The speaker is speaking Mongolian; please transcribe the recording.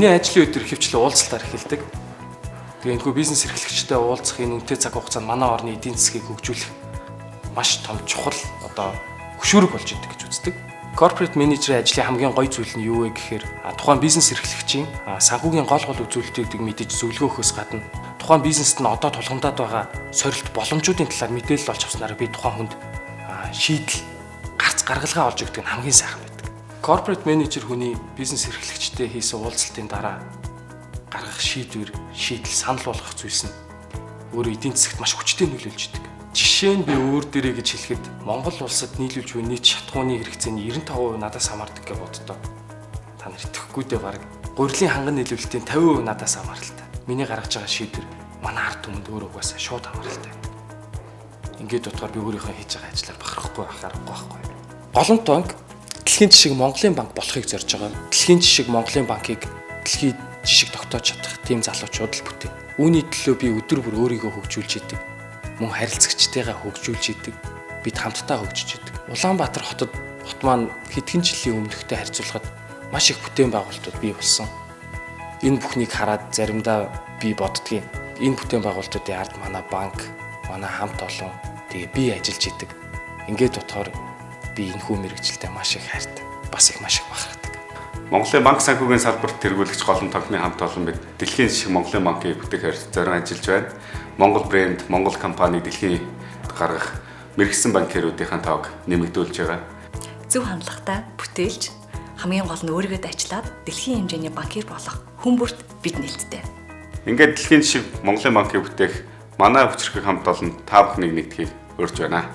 Миний ажлын өдөр ихэвчлэн уулзалтаар эхэлдэг. Тэгээ энэхүү бизнес эрхлэгчтэй уулзах энэ үнэтэй цаг хугацаанд манай орны эдийн засгийг хөгжүүлэх маш том чухал хөшүүрэг болж идэг гэж үздэг. Corporate manager-ийн ажлын хамгийн гоё зүйл нь юу вэ гэхээр тухайн бизнес эрхлэгчийн санхүүгийн гол үзүүлэлтүүдийг мэдээж зөвлөгөөхөөс гадна тухайн бизнест нь одоо тулгамдаад байгаа сорилт боломжуудын талаар мэдээлэл олж авснараа би тухайн хүнд шийдэл гарц гаргалгаа олж өгдөг нь хамгийн сайхан байдаг. Corporate manager хүний бизнес эрхлэгчтэй хийсэн уулзалтын дараа гаргах шийдэл санал болгох зүйлс нь өөрөө эдийн засагт маш хүчтэй нөлөөлж идэг. Жишээ нь би өөр дээрээ гэж хэлэхэд Монгол улсад нийлүүлж буй нийт шатхууны хэрэгцээний 95% надаас хамаардаг гэж боддоо. Та нар итгэхгүй дээ баг. Гурилын ханган нийлүүлэлтийн 50% надаас хамааралтай. Миний гаргаж байгаа шийдвэр манай ард түмэнд өөр угаасаа шууд хамааралтай. Ингээд утгаар би өөрийнхөө хийж байгаа ажлаар бахарахгүй анхаарахгүй байхгүй. Голомт банк дэлхийн жишг Монголын банк болохыг зорж байгаа. Дэлхийн жишг Монголын банкыг дэлхийд жишг тогтоож чадах тийм залуучууд л бүтээн. Үүний төлөө би өдөр бүр өөрийгөө хөгжүүлж идэг. Мөн харилцагчтайгаа хөгжүүлж идэг. Бид хамтдаа хөгжиж идэг. Улаанбаатар хот маань хэдхэн жилийн өмнөхтэй харьцуулахад маш их бүтээн байгуулалтууд бий болсон. Энэ бүхнийг хараад заримдаа би боддгийн. Энэ бүтээн байгуулалтуудын ард манай банк, манай хамт олон тэгээ би ажиллаж идэг. Ингээд утгаар би энэ хүү мэрэгчлээ маш их хайртай. Бас их маш их бахархдаг. Монголын банк санхүүгийн салбарт тэргүүлэгч голомт банкны хамт олон бид дэлхийн жишг Монголын банкыг бүтээхээр зорин ажиллаж байна. Монгол брэнд, Монгол компани дэлхийн гаргах мэрэгсэн банкируудын тоог нэмэгдүүлж байгаа. Зөв хандлагатай бүтээлч хамгийн гол нь өөрийгөө ажиллаад дэлхийн хэмжээний банкир болох хүн бүрт бид нээлттэй. Ингээд дэлхийн жишг Монголын банкыг бүтээх манай хүчрхэг хамт олон та бүхнийг нэгтгэхийг урьж байна.